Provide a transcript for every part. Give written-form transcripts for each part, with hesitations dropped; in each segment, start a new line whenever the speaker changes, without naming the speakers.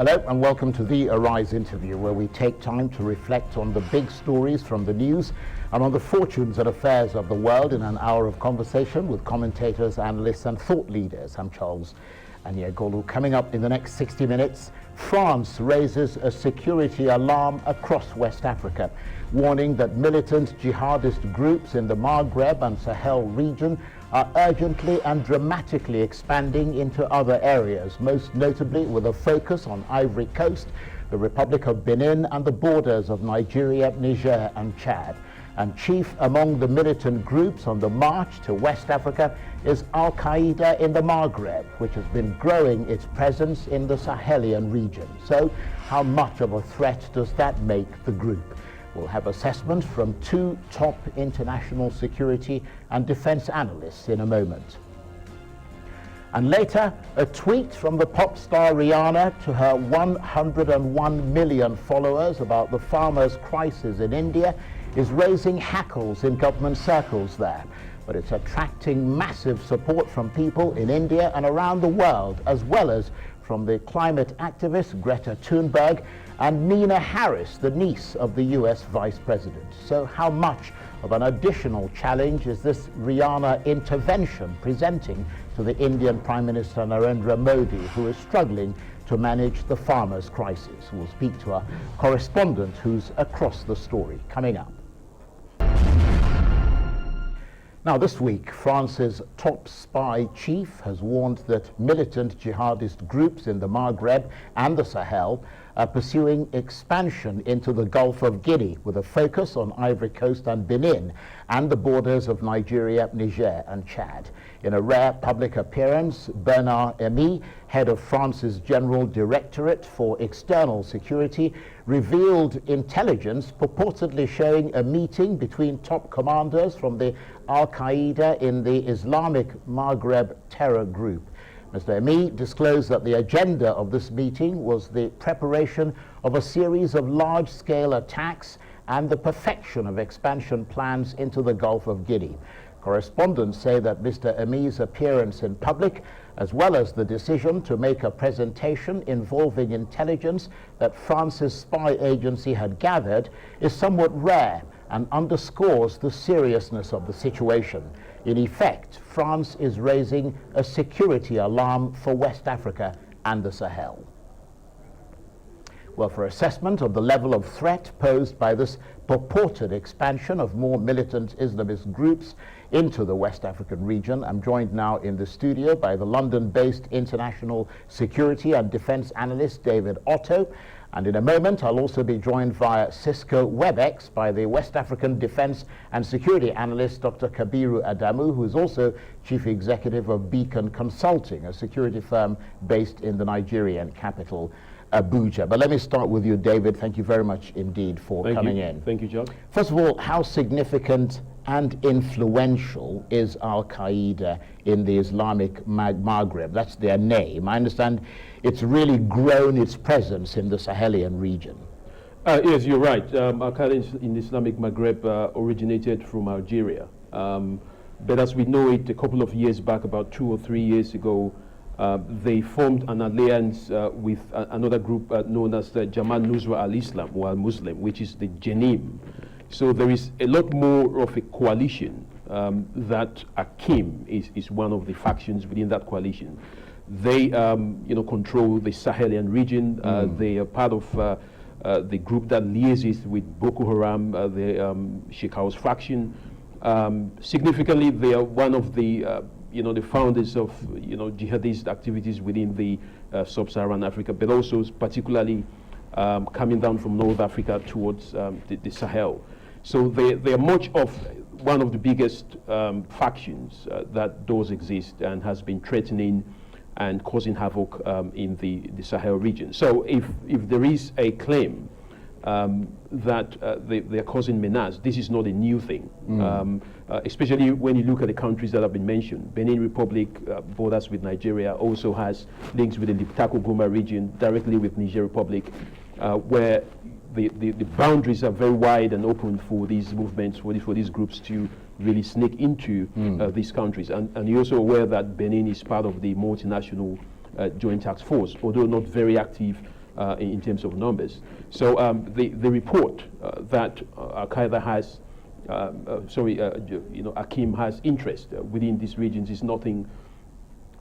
Hello and welcome to the Arise interview, where we take time to reflect on the big stories from the news and on the fortunes and affairs of the world in an hour of conversation with commentators, analysts and thought leaders. I'm Charles Aniagolu. Coming up in the next 60 minutes, France raises a security alarm across West Africa, warning that militant jihadist groups in the Maghreb and Sahel region are urgently and dramatically expanding into other areas, most notably with a focus on Ivory Coast, the Republic of Benin and the borders of Nigeria, Niger and Chad. And chief among the militant groups on the march to West Africa is Al-Qaeda in the Maghreb, which has been growing its presence in the Sahelian region. So how much of a threat does that make the group? We'll have assessment from two top international security and defense analysts in a moment. And later, a tweet from the pop star Rihanna to her 101 million followers about the farmers' crisis in India is raising hackles in government circles there. But it's attracting massive support from people in India and around the world, as well as from the climate activist Greta Thunberg and Nina Harris, the niece of the US Vice President. So how much of an additional challenge is this Rihanna intervention presenting to the Indian Prime Minister Narendra Modi, who is struggling to manage the farmers' crisis? We'll speak to our correspondent who's across the story coming up. Now, this week, France's top spy chief has warned that militant jihadist groups in the Maghreb and the Sahel are pursuing expansion into the Gulf of Guinea with a focus on Ivory Coast and Benin and the borders of Nigeria, Niger and Chad. In a rare public appearance, Bernard Emy, head of France's General Directorate for External Security, revealed intelligence purportedly showing a meeting between top commanders from the Al-Qaeda in the Islamic Maghreb terror group. Mr. Emy disclosed that the agenda of this meeting was the preparation of a series of large-scale attacks and the perfection of expansion plans into the Gulf of Guinea. Correspondents say that Mr. Emy's appearance in public, as well as the decision to make a presentation involving intelligence that France's spy agency had gathered, is somewhat rare and underscores the seriousness of the situation. In effect, France is raising a security alarm for West Africa and the Sahel. Well, for assessment of the level of threat posed by this purported expansion of more militant Islamist groups into the West African region, I'm joined now in the studio by the London-based international security and defense analyst David Otto. And in a moment, I'll also be joined via Cisco WebEx by the West African defense and security analyst Dr. Kabiru Adamu, who is also chief executive of Beacon Consulting, a security firm based in the Nigerian capital, Abuja. But let me start with you, David. Thank you very much indeed for coming in.
Thank you, John.
First of all, how significant and influential is Al-Qaeda in the Islamic Maghreb? That's their name. I understand it's really grown its presence in the Sahelian region.
Yes, you're right. Al-Qaeda in the Islamic Maghreb originated from Algeria. But as we know it, a couple of years back, about 2 or 3 years ago, they formed an alliance with another group known as the Jamaat Nusra al-Islam or al-Muslim, which is the JNIM. So there is a lot more of a coalition that AQIM is one of the factions within that coalition. They control the Sahelian region. They are part of the group that liaises with Boko Haram, the Sheikh House faction. Significantly, they are one of the the founders of jihadist activities within the sub-Saharan Africa, but also particularly coming down from North Africa towards the Sahel. So they are much of one of the biggest factions that does exist and has been threatening and causing havoc in the Sahel region. So if there is a claim that they are causing menace, this is not a new thing. Especially when you look at the countries that have been mentioned. Benin Republic borders with Nigeria, also has links with the Liptako Goma region, directly with Niger Republic, where the boundaries are very wide and open for these movements, for these groups to really sneak into these countries. And you're also aware that Benin is part of the multinational joint task force, although not very active in terms of numbers. So the report that Al-Qaeda has, AQIM has interest within these regions is nothing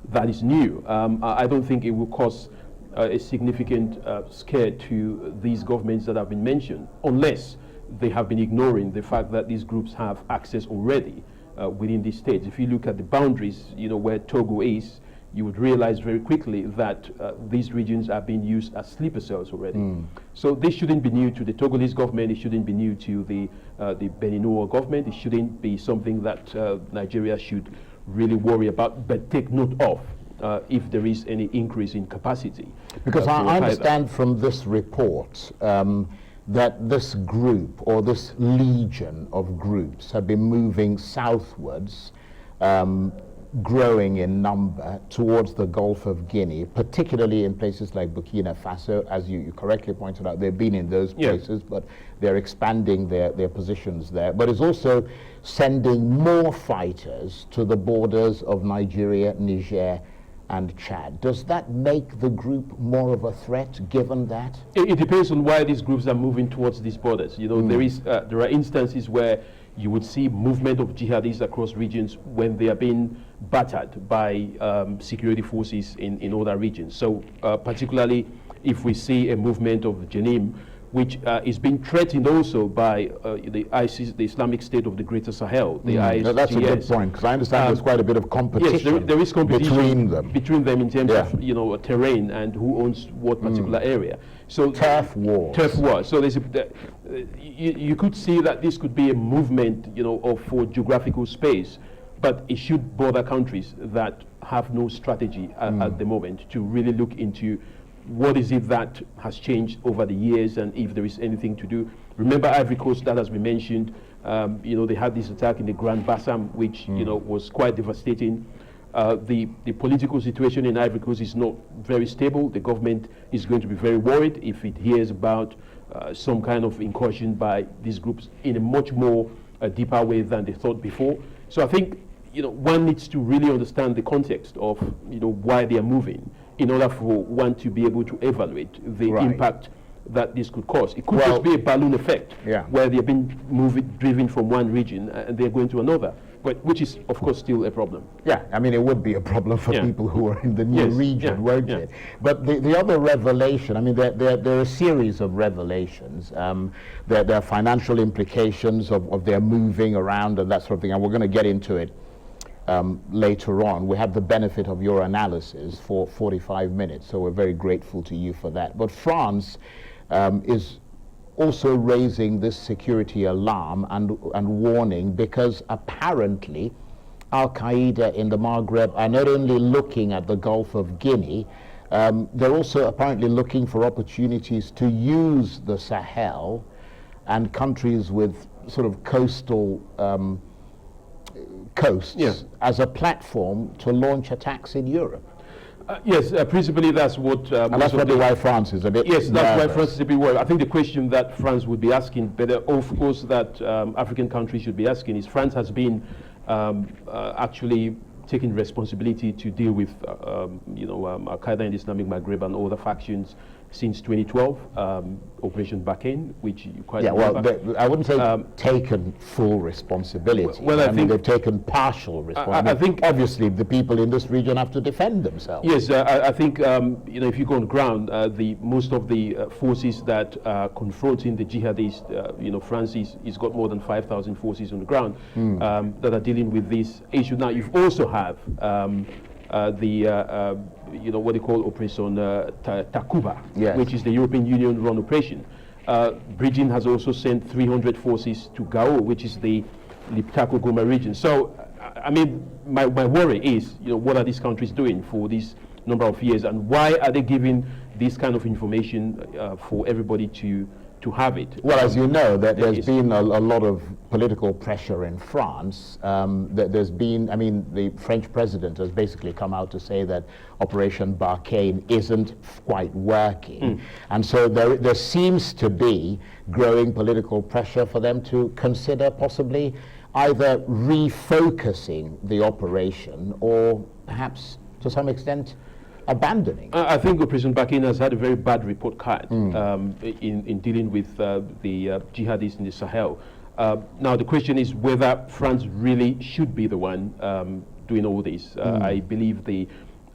that is new. I don't think it will cause a significant scare to these governments that have been mentioned, unless they have been ignoring the fact that these groups have access already within these states. If you look at the boundaries, where Togo is, you would realize very quickly that these regions are being used as sleeper cells already. So this shouldn't be new to the Togolese government. It shouldn't be new to the Beninois government. It shouldn't be something that Nigeria should really worry about, but take note of if there is any increase in capacity.
Because I understand from this report that this group or this legion of groups have been moving southwards, growing in number towards the Gulf of Guinea, particularly in places like Burkina Faso. As you correctly pointed out, they've been in those places, but they're expanding their positions there. But it's also sending more fighters to the borders of Nigeria, Niger, and Chad. Does that make the group more of a threat, given that?
It depends on why these groups are moving towards these borders. There are instances where you would see movement of jihadists across regions when they are being battered by security forces in other regions. So particularly if we see a movement of Jenim, which is being threatened also by the ISIS, the Islamic State of the Greater Sahel, the ISIS.
That's a good point, because I understand there's quite a bit of competition.
Yes, there is competition
between them
in terms of terrain and who owns what particular area. So
turf wars.
Turf wars. So there's you could see that this could be a movement, for geographical space, but it should bother countries that have no strategy at the moment to really look into what is it that has changed over the years, and if there is anything to do. Remember Ivory Coast, that has been mentioned. They had this attack in the Grand Bassam, which was quite devastating. The political situation in Ivory Coast is not very stable. The government is going to be very worried if it hears about some kind of incursion by these groups in a much more deeper way than they thought before. So I think one needs to really understand the context of why they are moving, in order for one to be able to evaluate the impact that this could cause. It could just be a balloon effect, where they've been driven from one region and they're going to another, but which is, of course, still a problem.
Yeah, I mean, it would be a problem for people who are in the new region, won't it? But the other revelation, I mean, there are a series of revelations. There are financial implications of their moving around and that sort of thing, and we're going to get into it later on. We have the benefit of your analysis for 45 minutes, so we're very grateful to you for that. But France is also raising this security alarm and warning, because apparently Al-Qaeda in the Maghreb are not only looking at the Gulf of Guinea, they're also apparently looking for opportunities to use the Sahel and countries with sort of coastal coasts as a platform to launch attacks in Europe.
Yes, principally that's what...
and that's probably why France is a bit
Yes, that's
nervous.
why France is a bit worried. I think the question that France would be asking, but of course that African countries should be asking, is France has been actually taking responsibility to deal with Al-Qaeda and Islamic Maghreb and other factions since 2012, Operation Bakken, which you quite remember.
I wouldn't say taken full responsibility.
Well, I think
they've taken partial responsibility.
I think
obviously the people in this region have to defend themselves.
Yes, I think if you go on the ground, most of the forces that are confronting the jihadists, France is got more than 5,000 forces on the ground that are dealing with this issue. Now, you also have what they call Operation Takuba, which is the European Union run operation. Britain has also sent 300 forces to Gao, which is the Liptako Goma region. So, I mean, my worry is, what are these countries doing for this number of years, and why are they giving this kind of information for everybody to have it?
Well, as you know, that there's been a lot of political pressure in France. There's been, I mean, the French president has basically come out to say that Operation Barkhane isn't quite working. And so there seems to be growing political pressure for them to consider possibly either refocusing the operation or perhaps to some extent abandoning?
I think Operation Barkhane has had a very bad report card in dealing with the jihadists in the Sahel. Now the question is whether France really should be the one doing all this. I believe the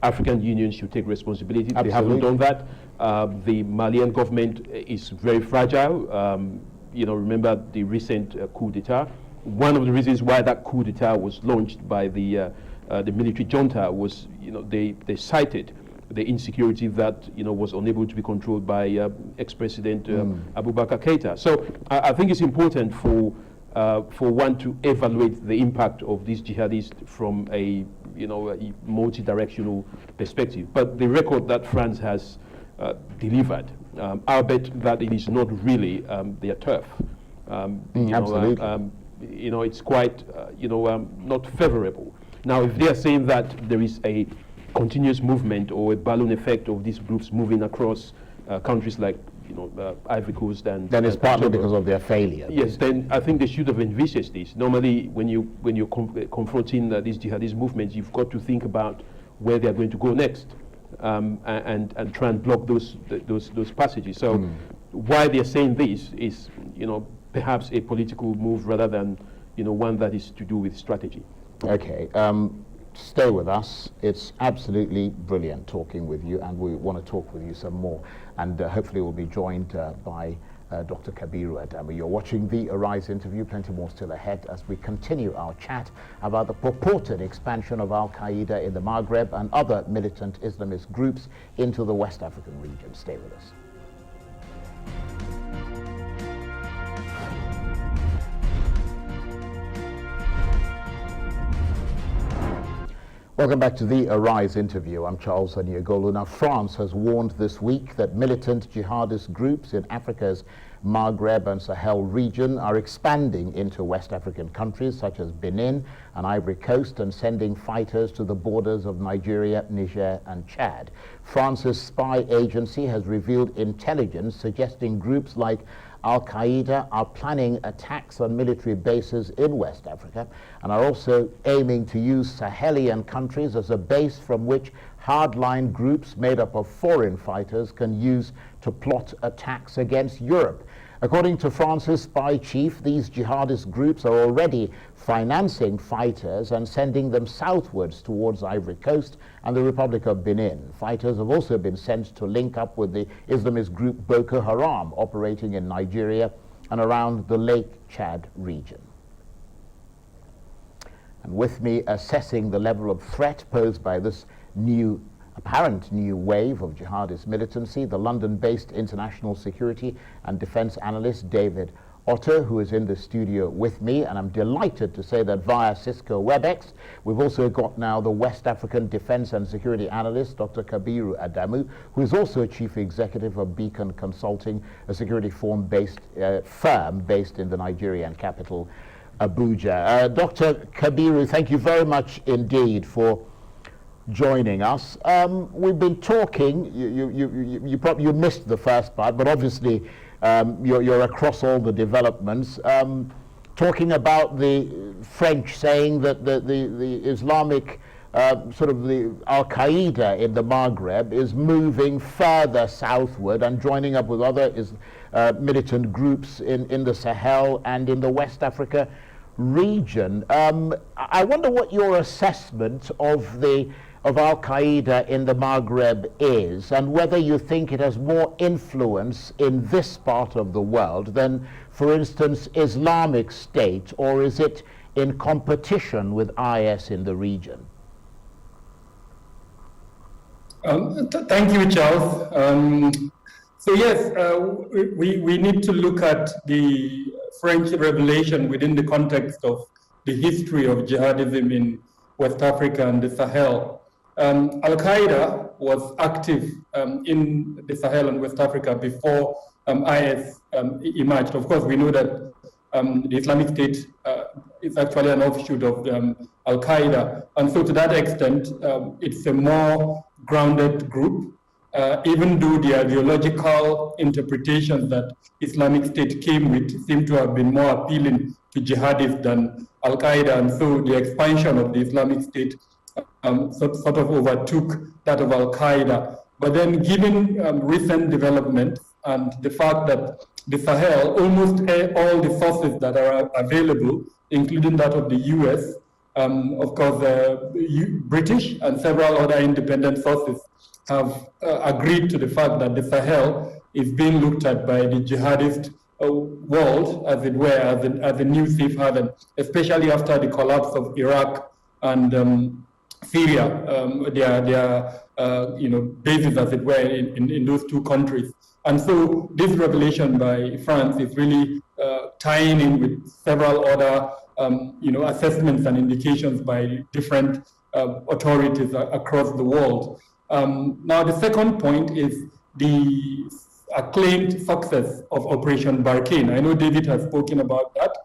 African Union should take responsibility.
Absolutely.
They haven't done that. The Malian government is very fragile. Remember the recent coup d'etat. One of the reasons why that coup d'etat was launched by the military junta was, they cited the insecurity that was unable to be controlled by ex-president Abubakar Keita. So I think it's important for one to evaluate the impact of these jihadists from a multi-directional perspective. But the record that France has delivered, I'll bet that it is not really their turf.
Absolutely.
It's quite not favorable. Now, if they are saying that there is a continuous movement or a balloon effect of these groups moving across countries like Ivory Coast and
then it's partly because of their failure.
Yes, then I think they should have envisaged this. Normally, when you're confronting these jihadist movements, you've got to think about where they are going to go next, and try and block those passages. So, why they are saying this is perhaps a political move rather than one that is to do with strategy.
Okay. Stay with us. It's absolutely brilliant talking with you, and we want to talk with you some more. And hopefully we'll be joined by Dr. Kabiru Adamu. You're watching the Arise interview. Plenty more still ahead as we continue our chat about the purported expansion of Al-Qaeda in the Maghreb and other militant Islamist groups into the West African region. Stay with us. Welcome back to the Arise interview. I'm Charles Aniagolu. Now, France has warned this week that militant jihadist groups in Africa's Maghreb and Sahel region are expanding into West African countries such as Benin and Ivory Coast and sending fighters to the borders of Nigeria, Niger and Chad. France's spy agency has revealed intelligence suggesting groups like Al-Qaeda are planning attacks on military bases in West Africa and are also aiming to use Sahelian countries as a base from which hardline groups made up of foreign fighters can use to plot attacks against Europe. According to France's spy chief, these jihadist groups are already financing fighters and sending them southwards towards Ivory Coast and the Republic of Benin. Fighters have also been sent to link up with the Islamist group Boko Haram, operating in Nigeria and around the Lake Chad region. And with me assessing the level of threat posed by this apparent new wave of jihadist militancy, the London-based international security and defense analyst David Otto, who is in the studio with me, and I'm delighted to say that via Cisco WebEx, we've also got now the West African defense and security analyst, Dr. Kabiru Adamu, who is also chief executive of Beacon Consulting, a security firm based in the Nigerian capital, Abuja. Dr. Kabiru, thank you very much indeed for joining us. We've been talking, you missed the first part, but obviously you're across all the developments, talking about the French saying that the Islamic sort of the Al-Qaeda in the Maghreb is moving further southward and joining up with other militant groups in the Sahel and in the West Africa region. I wonder what your assessment of Al-Qaeda in the Maghreb is, and whether you think it has more influence in this part of the world than, for instance, Islamic State, or is it in competition with IS in the region?
Thank you, Charles. So yes, we need to look at the French revelation within the context of the history of jihadism in West Africa and the Sahel. Al-Qaeda was active in the Sahel and West Africa before IS emerged. Of course, we know that the Islamic State is actually an offshoot of Al-Qaeda. And so to that extent, it's a more grounded group, even though the ideological interpretations that Islamic State came with seem to have been more appealing to jihadists than Al-Qaeda. And so the expansion of the Islamic State sort of overtook that of Al-Qaeda. But then given recent developments and the fact that the Sahel, almost all the sources that are available, including that of the US, of course, British and several other independent sources have agreed to the fact that the Sahel is being looked at by the jihadist world, as it were, as a new safe haven, especially after the collapse of Iraq and Syria, their bases, as it were, in those two countries. And so this revelation by France is really tying in with several other assessments and indications by different authorities across the world. Now, the second point is the acclaimed success of Operation Barkhane. I know David has spoken about that.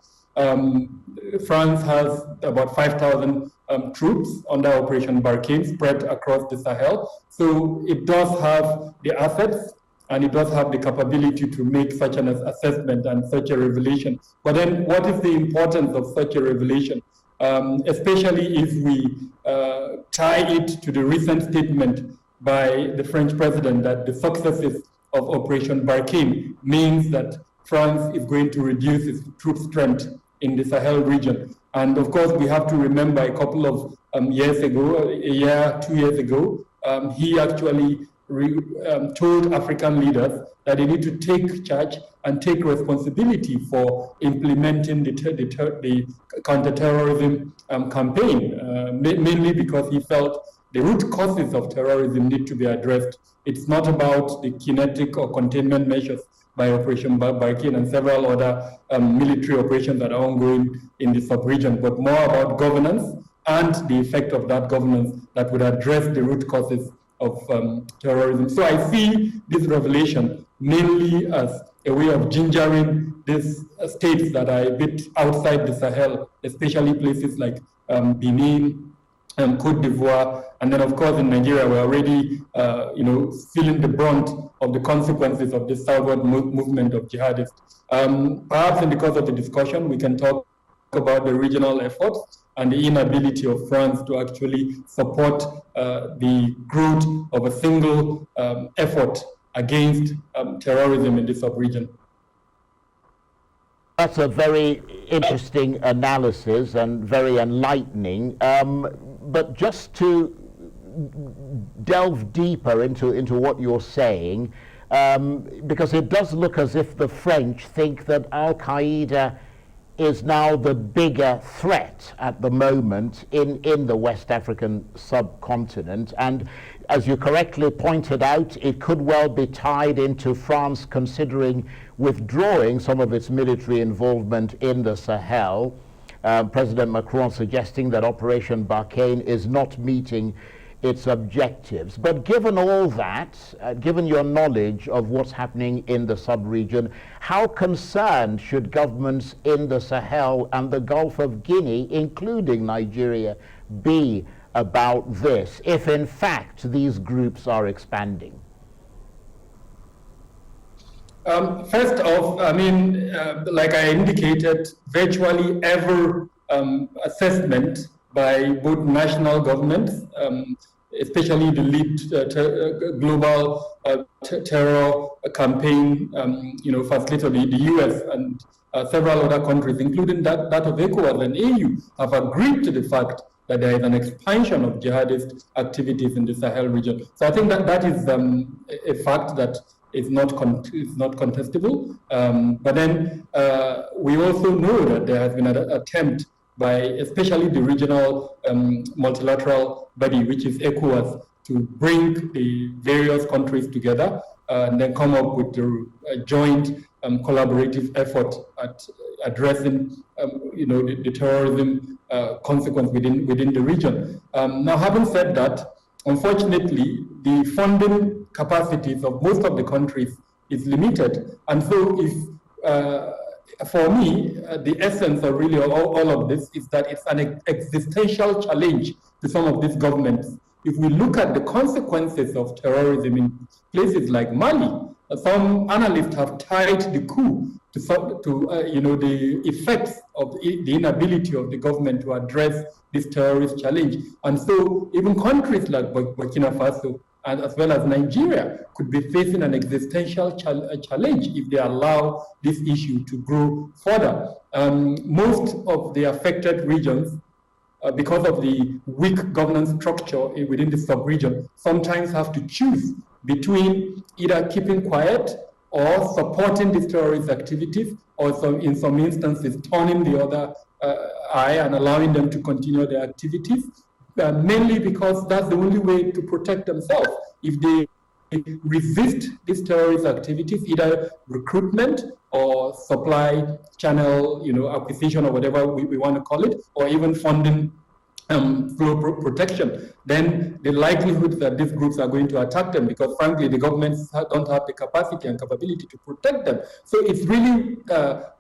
France has about 5,000 troops under Operation Barkhane spread across the Sahel. So it does have the assets and it does have the capability to make such an assessment and such a revelation. But then what is the importance of such a revelation? Especially if we tie it to the recent statement by the French president that the successes of Operation Barkhane means that France is going to reduce its troop strength in the Sahel region. And of course, we have to remember a couple of years ago, a year, 2 years ago, he actually told African leaders that they need to take charge and take responsibility for implementing the counterterrorism campaign, mainly because he felt the root causes of terrorism need to be addressed. It's not about the kinetic or containment measures by Operation Barkhane and several other military operations that are ongoing in the sub-region, but more about governance and the effect of that governance that would address the root causes of terrorism. So I see this revelation mainly as a way of gingering these states that are a bit outside the Sahel, especially places like Benin, Cote d'Ivoire, and then of course in Nigeria we're already feeling the brunt of the consequences of this southward movement of jihadists. Perhaps in the course of the discussion we can talk about the regional efforts and the inability of France to actually support the growth of a single effort against terrorism in the sub-region.
That's a very interesting analysis and very enlightening. But just to delve deeper into what you're saying, because it does look as if the French think that Al-Qaeda is now the bigger threat at the moment in the West African subcontinent. And as you correctly pointed out, it could well be tied into France considering withdrawing some of its military involvement in the Sahel. President Macron suggesting that Operation Barkhane is not meeting its objectives. But given all that, given your knowledge of what's happening in the sub-region, how concerned should governments in the Sahel and the Gulf of Guinea, including Nigeria, be about this, if in fact these groups are expanding?
First off, I mean, like I indicated, virtually every assessment by both national governments, especially the lead global terror campaign, facilitated the US and several other countries, including that of ECOWAS and AU, have agreed to the fact that there is an expansion of jihadist activities in the Sahel region. So I think that is a fact that is not contestable. But then we also know that there has been an attempt by especially the regional multilateral body, which is ECOWAS, to bring the various countries together and then come up with a joint collaborative effort at addressing the terrorism consequence within the region. Now, having said that, unfortunately, the funding capacities of most of the countries is limited. And so if, for me, the essence of really all of this is that it's an existential challenge to some of these governments. If we look at the consequences of terrorism in places like Mali, Some analysts have tied the coup to the effects of the inability of the government to address this terrorist challenge. And so even countries like Burkina Faso and as well as Nigeria could be facing an existential challenge if they allow this issue to grow further. Most of the affected regions, because of the weak governance structure within the sub-region, sometimes have to choose between either keeping quiet or supporting these terrorist activities, or in some instances turning the other eye and allowing them to continue their activities, mainly because that's the only way to protect themselves. If they resist these terrorist activities, either recruitment or supply channel, acquisition or whatever we want to call it, or even funding flow protection, then the likelihood that these groups are going to attack them, because frankly, the governments don't have the capacity and capability to protect them. So it's really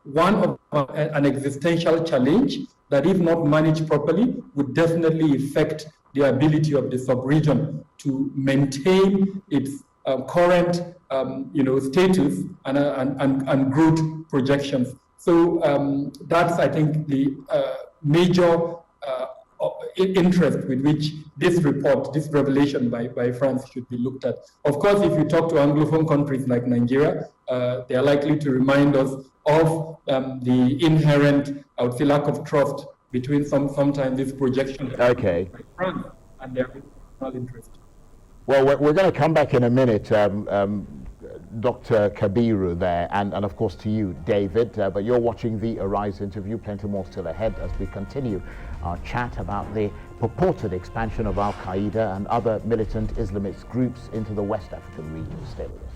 one of an existential challenge that, if not managed properly, would definitely affect the ability of the sub-region to maintain its current status and growth projections. So that's, I think, the major interest with which this report, this revelation by France should be looked at. Of course, if you talk to Anglophone countries like Nigeria, they are likely to remind us of the inherent, I would say, lack of trust between sometimes this projection by France and their national interest.
Well, we're going to come back in a minute, Dr. Kabiru there, and of course to you, David, but you're watching the Arise interview. Plenty more still ahead as we continue our chat about the purported expansion of Al-Qaeda and other militant Islamist groups into the West African region. Stay with us.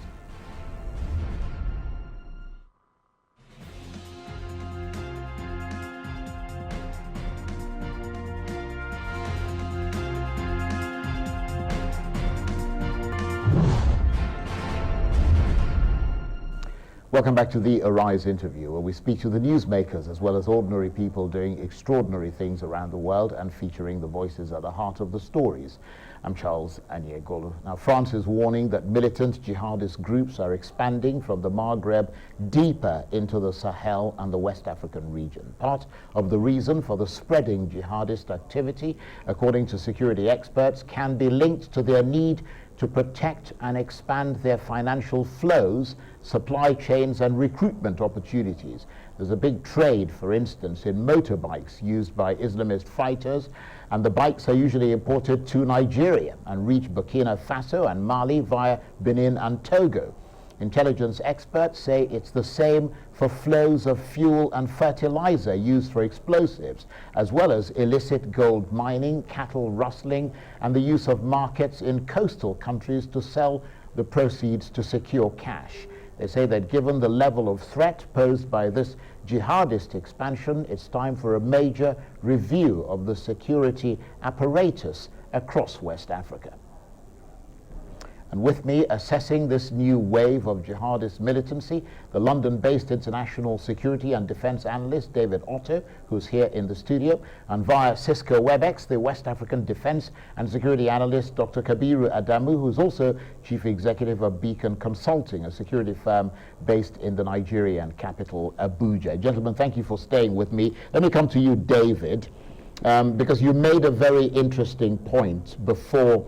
Welcome back to the Arise interview, where we speak to the newsmakers as well as ordinary people doing extraordinary things around the world and featuring the voices at the heart of the stories. I'm Charles Anyegolu. Now, France is warning that militant jihadist groups are expanding from the Maghreb deeper into the Sahel and the West African region. Part of the reason for the spreading jihadist activity, according to security experts, can be linked to their need to protect and expand their financial flows, supply chains, and recruitment opportunities. There's a big trade, for instance, in motorbikes used by Islamist fighters, and the bikes are usually imported to Nigeria and reach Burkina Faso and Mali via Benin and Togo. Intelligence experts say it's the same for flows of fuel and fertilizer used for explosives, as well as illicit gold mining, cattle rustling, and the use of markets in coastal countries to sell the proceeds to secure cash. They say that given the level of threat posed by this jihadist expansion, it's time for a major review of the security apparatus across West Africa. And with me assessing this new wave of jihadist militancy, the London-based international security and defense analyst David Otto, who's here in the studio, and via Cisco WebEx, the West African defense and security analyst Dr. Kabiru Adamu, who's also chief executive of Beacon Consulting, a security firm based in the Nigerian capital, Abuja. Gentlemen, thank you for staying with me. Let me come to you, David, because you made a very interesting point before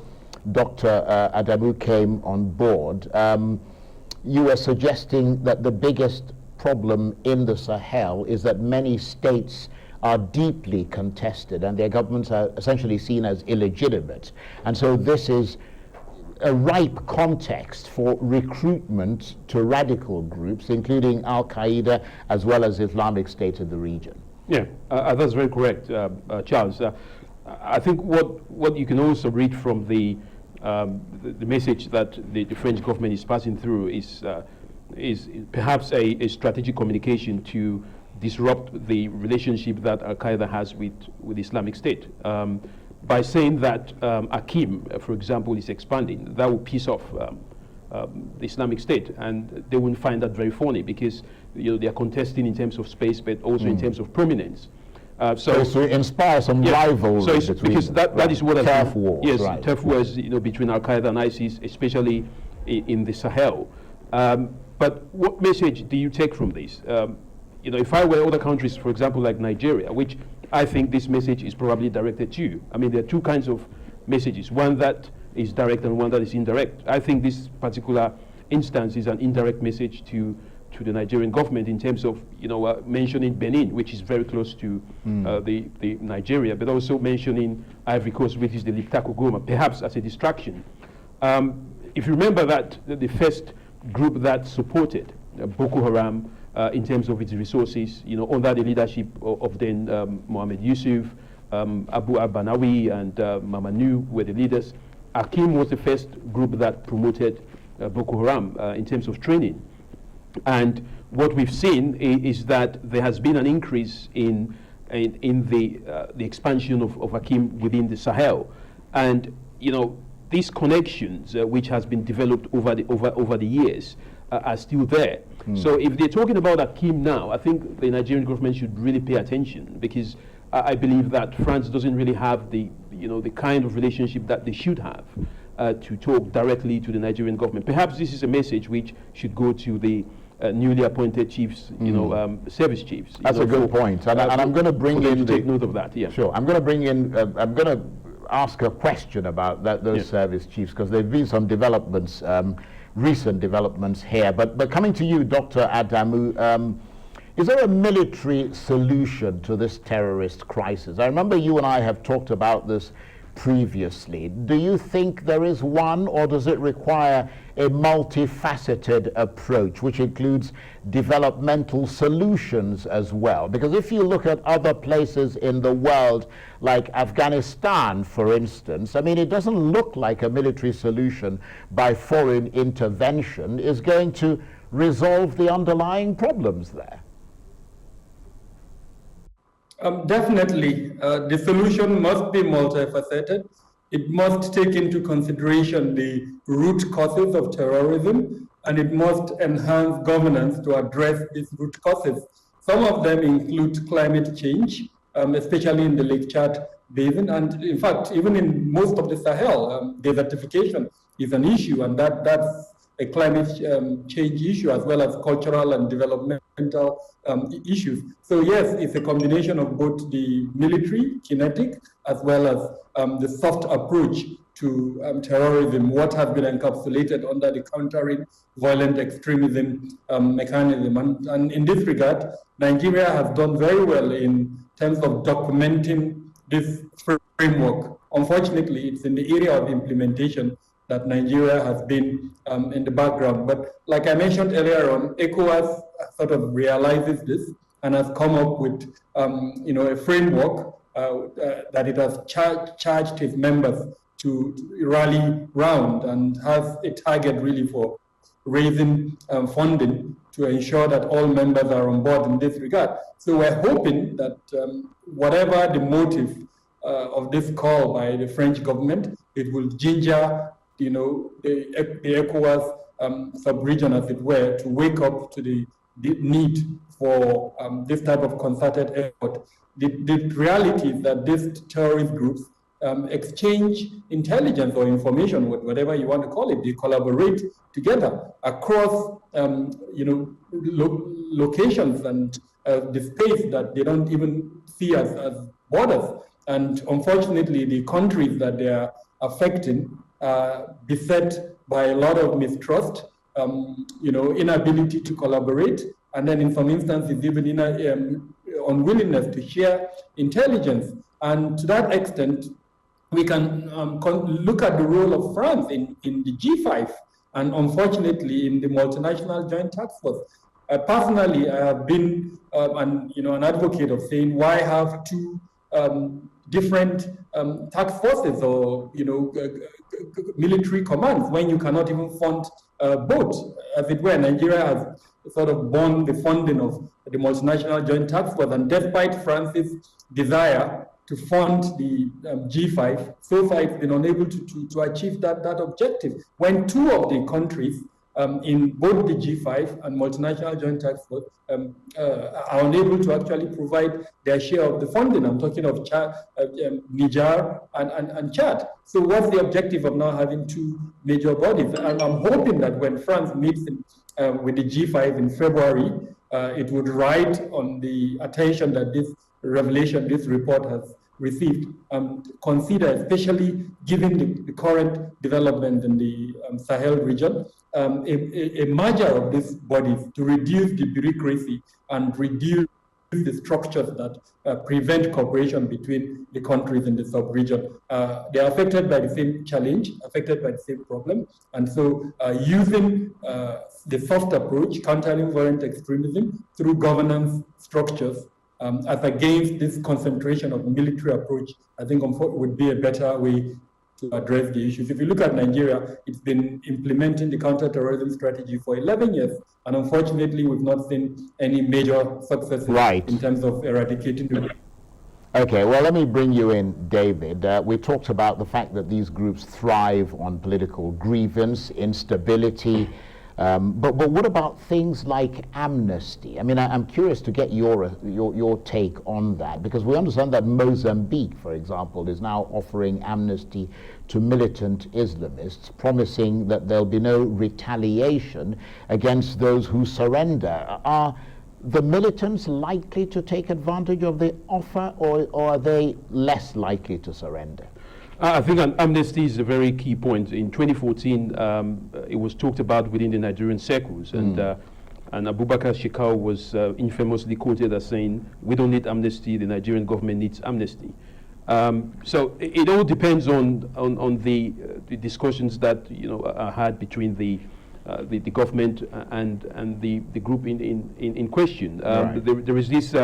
Dr. Adamu came on board. You were suggesting that the biggest problem in the Sahel is that many states are deeply contested and their governments are essentially seen as illegitimate. And so this is a ripe context for recruitment to radical groups, including Al-Qaeda as well as Islamic State in the region.
Yeah, that's very correct, Charles. I think what you can also read from the message that the French government is passing through is perhaps a strategic communication to disrupt the relationship that Al-Qaeda has with Islamic State. By saying that AQIM, for example, is expanding, that will piss off the Islamic State, and they will find that very funny because they are contesting in terms of space, but also in terms of prominence.
So to inspire some rivalry
so
between
because that is what
turf wars,
yes,
right.
turf wars, between Al-Qaeda and ISIS, especially in the Sahel. But what message do you take from this? If I were other countries, for example, like Nigeria, which I think this message is probably directed to you. I mean, there are two kinds of messages, one that is direct and one that is indirect. I think this particular instance is an indirect message to the Nigerian government in terms of, mentioning Benin, which is very close to the Nigeria, but also mentioning Ivory Coast, which is the Liptako Goma, perhaps as a distraction. If you remember that the first group that supported Boko Haram in terms of its resources, under the leadership of then Mohamed Yusuf, Abu Abanawi and Mamanu were the leaders. AQIM was the first group that promoted Boko Haram in terms of training. And what we've seen is that there has been an increase in the expansion of AQIM within the Sahel. And, these connections which has been developed over the years are still there. So if they're talking about AQIM now, I think the Nigerian government should really pay attention, because I believe that France doesn't really have the kind of relationship that they should have to talk directly to the Nigerian government. Perhaps this is a message which should go to the newly appointed chiefs, service chiefs.
That's a good point. And I'm going to bring in
take note of that. Yeah.
Sure. I'm going to bring in. I'm going to ask a question about those service chiefs, because there have been some developments, recent developments here. But coming to you, Dr. Adamu, is there a military solution to this terrorist crisis? I remember you and I have talked about this previously. Do you think there is one, or does it require a multifaceted approach, which includes developmental solutions as well? Because if you look at other places in the world, like Afghanistan, for instance, I mean, it doesn't look like a military solution by foreign intervention is going to resolve the underlying problems there.
Definitely, the solution must be multifaceted. It must take into consideration the root causes of terrorism, and it must enhance governance to address these root causes. Some of them include climate change, especially in the Lake Chad basin, and in fact, even in most of the Sahel, desertification is an issue, and that's a climate change issue, as well as cultural and developmental issues. So yes, it's a combination of both the military, kinetic, as well as the soft approach to terrorism, what has been encapsulated under the countering violent extremism mechanism. And in this regard, Nigeria has done very well in terms of documenting this framework. Unfortunately, it's in the area of implementation that Nigeria has been in the background. But like I mentioned earlier on, ECOWAS sort of realizes this and has come up with a framework that it has charged its members to rally round, and has a target really for raising funding to ensure that all members are on board in this regard. So we're hoping that whatever the motive of this call by the French government, it will ginger the ECOWAS sub-region, as it were, to wake up to the need for this type of concerted effort. The reality is that these terrorist groups exchange intelligence or information, whatever you want to call it. They collaborate together across, locations and the space that they don't even see as borders. And unfortunately, the countries that they are affecting beset by a lot of mistrust, inability to collaborate, and then in some instances even unwillingness to share intelligence. And to that extent, we can look at the role of France in the G5, and unfortunately in the multinational joint task force. Personally, I have been an advocate of saying, why have two different task forces or military commands when you cannot even fund both? As it were, Nigeria has sort of borne the funding of the multinational joint task force, and despite France's desire to fund the G5, so far it's been unable to achieve that objective. When two of the countries in both the G5 and multinational joint task force are unable to actually provide their share of the funding. I'm talking of Niger and Chad. So what's the objective of now having two major bodies? And I'm hoping that when France meets with the G5 in February, it would ride on the attention that this revelation, this report has received, consider, especially given the current development in the Sahel region, a merger of these bodies to reduce the bureaucracy and reduce the structures that prevent cooperation between the countries in the sub-region. They are affected by the same challenge, affected by the same problem, and so using the soft approach, countering violent extremism through governance structures, as against this concentration of military approach, I think would be a better way to address the issues. If you look at Nigeria, it's been implementing the counter-terrorism strategy for 11 years, and unfortunately, we've not seen any major successes in terms of eradicating them.
Okay, well, let me bring you in, David. We talked about the fact that these groups thrive on political grievance, instability, but what about things like amnesty? I mean, I'm curious to get your take on that, because we understand that Mozambique, for example, is now offering amnesty to militant Islamists, promising that there'll be no retaliation against those who surrender. Are the militants likely to take advantage of the offer, or are they less likely to surrender?
I think amnesty is a very key point. In 2014, it was talked about within the Nigerian circles, and Abubakar Shekau was infamously quoted as saying, "We don't need amnesty, the Nigerian government needs amnesty." So it all depends on the discussions that are had between the government and the group in question.
Right.
There is this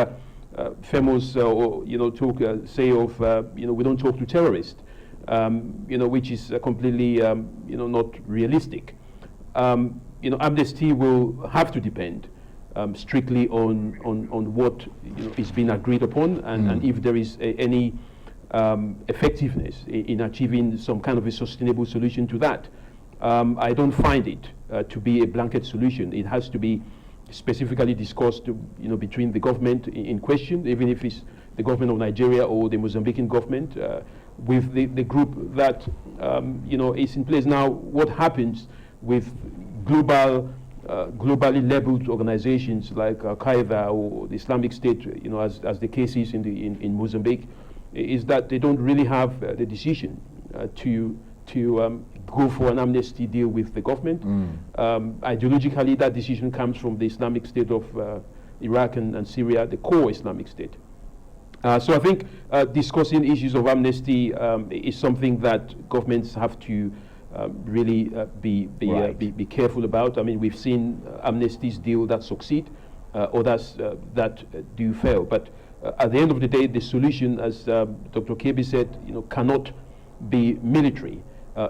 famous talk say of we don't talk to terrorists. Which is completely, not realistic. Amnesty will have to depend strictly on what is being agreed upon, and if there is any effectiveness in achieving some kind of a sustainable solution to that. I don't find it to be a blanket solution. It has to be specifically discussed, between the government in question, even if it's the government of Nigeria or the Mozambican government. With the group that is in place now. What happens with globally labeled organizations like Al-Qaeda or the Islamic State, as the case is in Mozambique, is that they don't really have the decision to go for an amnesty deal with the government. Ideologically, that decision comes from the Islamic State of Iraq and Syria, the core Islamic State. So I think discussing issues of amnesty is something that governments have to really be careful about. I mean, we've seen amnesties deal that succeed, others that do fail. But at the end of the day, the solution, as Dr. Kebi said, cannot be military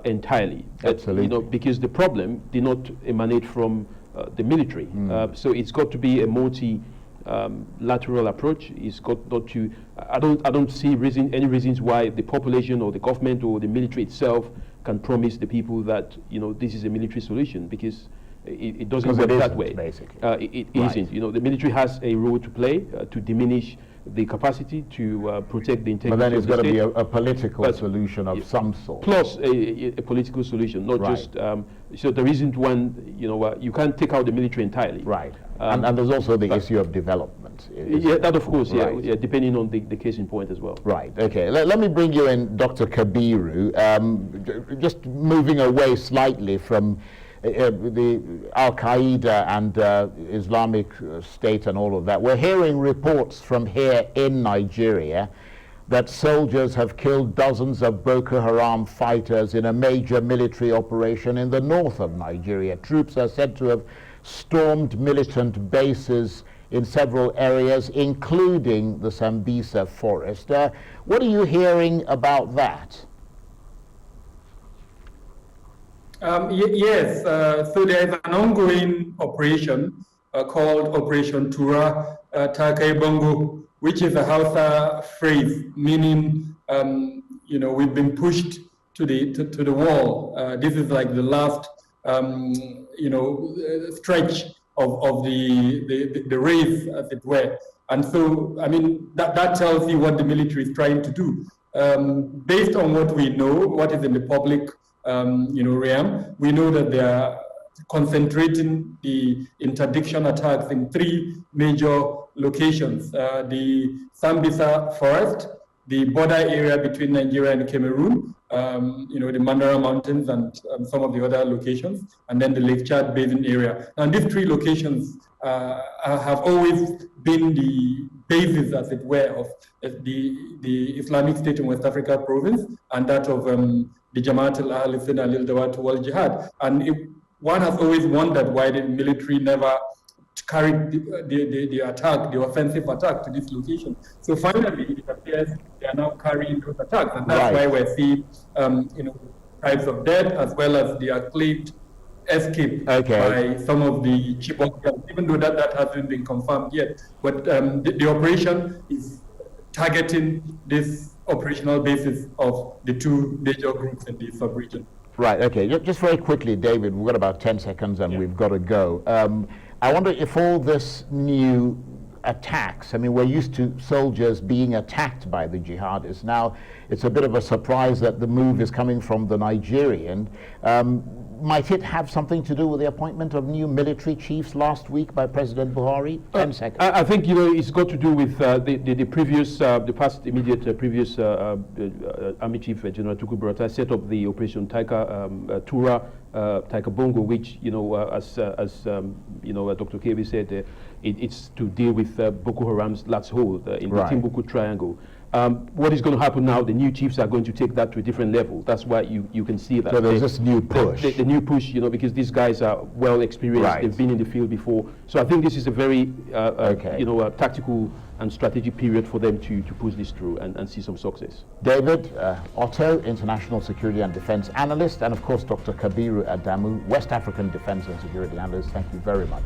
entirely.
Absolutely.
Because the problem did not emanate from the military. So it's got to be a lateral approach. Is got not to. I don't see any reasons why the population or the government or the military itself can promise the people that this is a military solution, because it doesn't work that way.
Basically,
it isn't. The military has a role to play to diminish the capacity to protect the integrity.
But then it's got to be
state.
a political solution of some sort.
Plus a political solution, not just. So there isn't one. You can't take out the military entirely.
Right. And there's also the issue of development.
Yeah, that of course,
right.
yeah, depending on the case in point as well.
Right, okay. Let me bring you in, Dr. Kabiru. Just moving away slightly from the Al-Qaeda and Islamic State and all of that. We're hearing reports from here in Nigeria that soldiers have killed dozens of Boko Haram fighters in a major military operation in the north of Nigeria. Troops are said to have stormed militant bases in several areas, including the Sambisa forest. What are you hearing about that?
Yes, so there is an ongoing operation called Operation Tura Takai Bongo, which is a Hausa phrase meaning, we've been pushed to the wall. This is like the last stretch of the race, as it were. And so, I mean, that tells you what the military is trying to do. Based on what we know, what is in the public, realm, we know that they are concentrating the interdiction attacks in 3 major locations: the Sambisa Forest, the border area between Nigeria and Cameroon, the Mandara Mountains and some of the other locations, and then the Lake Chad Basin area. Now, these 3 locations have always been the basis, as it were, of the Islamic State in West Africa province and that of the Jamaat al-Ahli al-Dawat wal-Jihad. And one has always wondered why the military never carried the attack, the offensive attack to this location. So finally, it appears they are now carrying those attacks, and that's why we're seeing, types of death as well as the acclaimed escape by some of the Chibok gangs, even though that hasn't been confirmed yet. But the operation is targeting this operational basis of the 2 major groups in the sub-region.
Right, okay. Just very quickly, David, we've got about 10 seconds and we've got to go. I wonder if all this new attacks, I mean, we're used to soldiers being attacked by the jihadists. Now, it's a bit of a surprise that the move is coming from the Nigerian. Might it have something to do with the appointment of new military chiefs last week by President Buhari? 10 seconds.
I think, it's got to do with the previous, the past immediate previous Army Chief General Tukur Buratai set up the Operation Tura Bongo, which, as Dr. Kevi said, it's to deal with Boko Haram's last hold in the Timbuktu Triangle. What is going to happen now, the new chiefs are going to take that to a different level. That's why you can see that.
So there's this new push.
The new push, because these guys are well experienced. They've been in the field before. So I think this is a very, a tactical and strategic period for them to push this through and see some success.
David, Otto, International Security and Defense Analyst, and of course Dr. Kabiru Adamu, West African Defense and Security Analyst. Thank you very much.